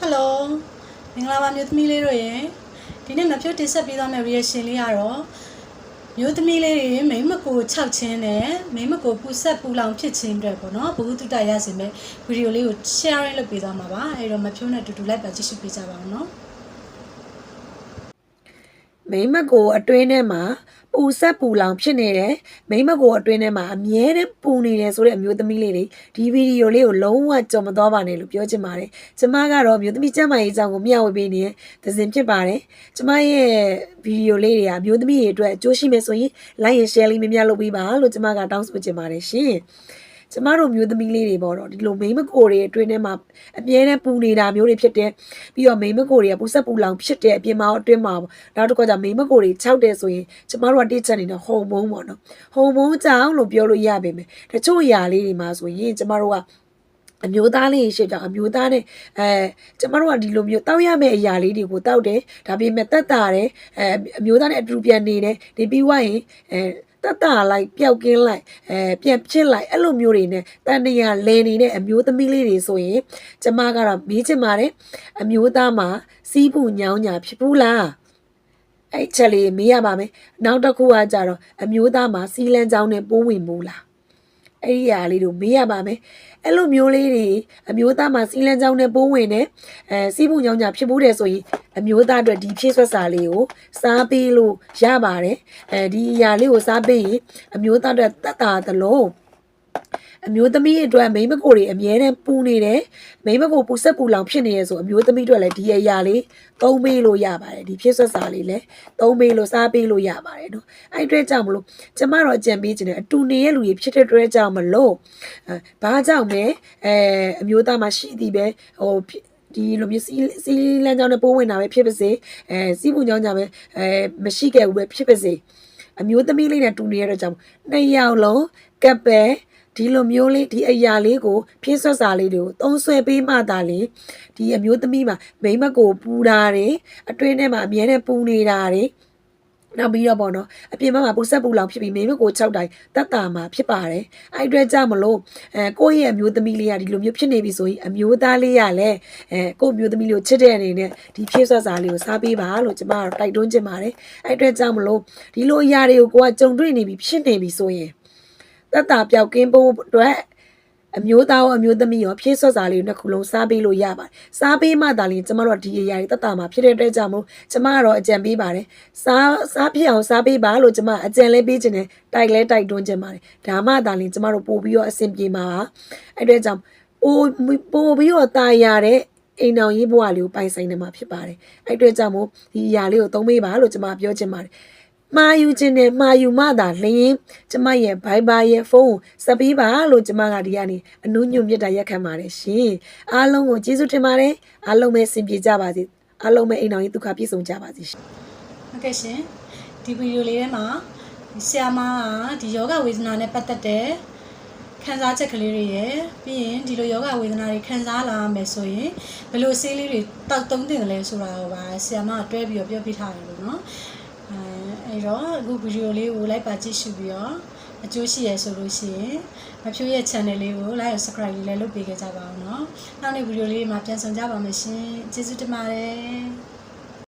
Hello မင်္ဂလာပါမြို့သမီးလေးတို့ရေဒီနေ့မဖြိုးတင်ဆက်ပေးသွားမယ့် reaction လေးကတော့မြို့သမီးလေးတွေမိမကို6ချင်းနဲ့မိမကိုပူဆက်ပူလောင်ဖြစ်ခြင်းအတွက်ပေါ့နော်ဘဝတုတရစင်မဲ့ဗီဒီယိုလေးကို share လုပ်ပေးသွားမှာပါအဲ့တော့မဖြိုးနဲ့တူတူလိုက်ပါကြည့်ရှုပေးကြပါဦးနော်မိမကိုအတွင်းထဲမှာပူဆက်ပူလောင်ဖြစ်နေတယ်မိမကိုအတွင်းထဲမှာအမြဲတမ်းပူနေတယ်ဆိုတဲ့အမျိုးသမီးလေးတွေဒီဗီဒီယိုလေးကိုလုံးဝကြော်မသွားပါနဲ့လို့ပြောချင်ပါတယ်ကျမကတော့မျိုးသမီးကျမရဲ့အကြောင်းကိုမျှဝေပေးနေတဲ့သဇင်ဖြစ်ပါတယ်ကျမရဲ့ဗီဒီယိုလေးတွေကမျိုးသမီးတွေအတွက်အကျိုးရှိမယ်ဆိုရင် like and share လေးများများလုပ်ပေးပါလို့ကျမကတောင်းဆိုချင်ပါတယ်ရှင်ကျမတို့မျိုးသမီးလေးတွေပေါ့တော့ဒီလိုမိမကိုတွေအတွင်းထဲမှာအမြဲတမ်းပူနေတာမျိုးတွေဖြစ်တယ်ပြီးတော့မိမကိုတွေကပူဆက်ပူလောင်ဖြစ်တဲ့အပြင်မှာအတွင်းမှာနောက်တစ်ခါကျမိမကိုတွေခြောက်တယ်ဆိုရင်ကျမတို့ကတိကျနေတဲ့ဟော်မုန်းပေါ့နော်ဟော်မုန်းကြောင့်လို့ပြောလို့ရပါမယ်တချို့အရာလေးတွေမှာဆိုရင်ကျမတို့ကအမျိုးသားလေးရှိကြအမျိုးသားနဲ့ကျမတို့ကဒီလိုမျိုးတောက်ရမယ့်အရာလေးတွေကိုတောက်တယ်ဒါပေမဲ့တက်တာတယ်အမျိုးသားနဲ့အတူပြန်နေတယ်ဒီပြီးွားရင်တတလိုက်ပျောက်ကင်းလိုက်ပြန်ဖြစ်လိုက်အဲ့လိုမျိုးတွေနဲ့တန်တရာလဲနေတဲ့အမျိုးသမီးလေးတွေဆိုရင်ကျမကတော့မေးချင်ပါတယ်အမျိုးသားမှာစီးပူညောင်းညာဖြစ်ဘူးလားအဲ့ချက်လေးမေးရပါမယ်နောက်တစ်ခုကကြတော့အမျိုးသားမှာစီးလန်းချောင်းနဲ့ပိုးဝင်ဘူးလားအဲ့ဒီအရာလေးတို့မေးရပါမယ်အဲ့လိုမျိုးလေးတွေအမျိုးသားမှာစီးလန်းချောင်းနဲ့ပိုးဝင်တယ်စီးပူညောင်းညာဖြစ်ဘူးတယ်ဆိုရင်အမျိုးသားအတွက်ဒီဖြည့်ဆွတ်စာလေးကိုစားပေးလို့ရပါတယ်ဒီအရာလေးကိုစားပေးရင်အမျိုးသားအတွက်တတ်တာသလုံးအမျိုးသမီးအတွက်မိမကိုတွေအမြဲတမ်းပူနေတယ်မိမကိုပူဆက်ပူလောင်ဖြစ်နေရဆိုအမျိုးသမီးအတွက်လည်းဒီအရာလေးသုံးပေးလို့ရပါတယ်ဒီဖြည့်ဆွတ်စာလေးလည်းသုံးပေးလို့စားပေးလို့ရပါတယ်နော်အဲ့အတွက်ကြောင့်မလို့ကျမတော့အကြံပေးခြင်းနဲ့အတူနေရလူတွေဖြစ်တဲ့အတွက်ကြောင့်မလို့ဘာကြောင့်လဲအမျိုးသားမှာရှိသည်ပဲဟိုဒီလိုမျိုးစီလန်းကြောင်းနဲ့ပိုးဝင်တာပဲဖြစ်ပါစေစီးပူကြောင်းကြပဲမရှိခဲ့ဘူးပဲဖြစ်ပါစေအမျိုးသမီးလေးနဲ့တူနေရတဲ့ကြောင့်နှစ်ယောက်လုံးကပ်ပဲဒီလိုမျိုးလေးဒီအရာလေးကိုဖြည့်ဆွတ်စာလေးတွေကိုသုံးဆွဲပေးမှသာလေဒီအမျိုးသမီးမှာမိမကိုပူတာတွေအတွင်းထဲမှာအမြဲတမ်းပူနေတာတွေနောက်ပြီးတော့ပေါ့နော်အပြင်ဘက်မှာပူဆက်ပူလောင်ဖြစ်ပြီးမိမကို6တိုင်တက်တာမှာဖြစ်ပါတယ်အဲ့အတွက်ကြောင့်မလို့ကိုယ့်ရဲ့အမျိုးသမီးလေးကဒီလိုမျိုးဖြစ်နေပြီဆိုရင်အမျိုးသားလေးကလည်းကိုယ့်အမျိုးသမီးလေးကိုချစ်တဲ့အနေနဲ့ဒီဖြည့်ဆွတ်စာလေးကိုစားပေးပါလို့ကျမကတော့တိုက်တွန်းချင်ပါတယ်အဲ့အတွက်ကြောင့်မလို့ဒီလိုအရာတွေကိုကိုကကြုံတွေ့နေပြီဖြစ်နေပြီဆိုရင်တက်တာပြောက်ကင်းဖို့အတွက်အမျိုးသားရောအမျိုးသမီးရောဖြည့်ဆွတ်စာလေးကိုနှစ်ခုလုံးစားပေးလို့ရပါတယ်စားပေးမှသာလျှင်ကျမတို့ကဒီအရာတွေတက်တာမှာဖြစ်တဲ့အတွက်ကြောင့်မို့ကျမကတော့အကြံပေးပါတယ်စားဖြစ်အောင်စားပေးပါလို့ကျမအကြံလေးပေးခြင်းနဲ့တိုက်လဲတိုက်တွန်းခြင်းပါတယ်ဒါမှသာလျှင်ကျမတို့ပို့ပြီးတော့အဆင်ပြေမှာပါအဲ့အတွက်ကြောင့်ပို့ပြီးတော့တာရတဲ့အိမ်တော်ရေးဘဝလေးကိုပိုင်ဆိုင်နေမှာဖြစ်ပါတယ်အဲ့အတွက်ကြောင့်မို့ဒီအရာလေးကိုသုံးပေးပါလို့ကျမပြောချင်ပါတယ်မှာယူခြင်းနဲ့မှာယူမှသာလျင်ကျမရဲ့ Viber ရဲ့ဖုန်းကိုစပ်ပေးပါလို့ကျမကဒီကနေအနုညွတ်မြတ်တာရက်ခံပါတယ်ရှင်အားလုံးကိုကျေးဇူးတင်ပါတယ်အားလုံးပဲအဆင်ပြေကြပါစေအားလုံးပဲအိမ်တော်ကြီးဒုက္ခပြည့်စုံကြပါစေရှင်ဟုတ်ကဲ့ရှင်ဒီဗီဒီယိုလေးထဲမှာဆရာမကဒီယောဂဝေဒနာနဲ့ပတ်သက်တဲ့ခံစားချက်ကလေးတွေရယ်ပြီးရင်ဒီလိုယောဂဝေဒနာတွေခံစားလာမယ်ဆိုရင်ဘယ်လိုဆေးလေးတွေတောက်သုံးသင့်တယ်လဲဆိုတာကိုပါဆရာမကတွဲပြီးတော့ပြောပြထားတယ်လို့နော်အဲ့တော့အခုဗီဒီယိုလေးကိုလိုက်ပါကြည့်ရှုပြီးတော့အကျိုးရှိရဆိုလို့ရှိရင်မဖြိုးရဲ့ channel လေးကို like and subscribe လေးလည်းလုပ်ပေးကြပါဦးเนาะနောက်နေ့ဗီဒီယိုလေးမှာပြန်ဆောင်ကြပါမယ်ရှင်ကျေးဇူးတင်ပါတယ်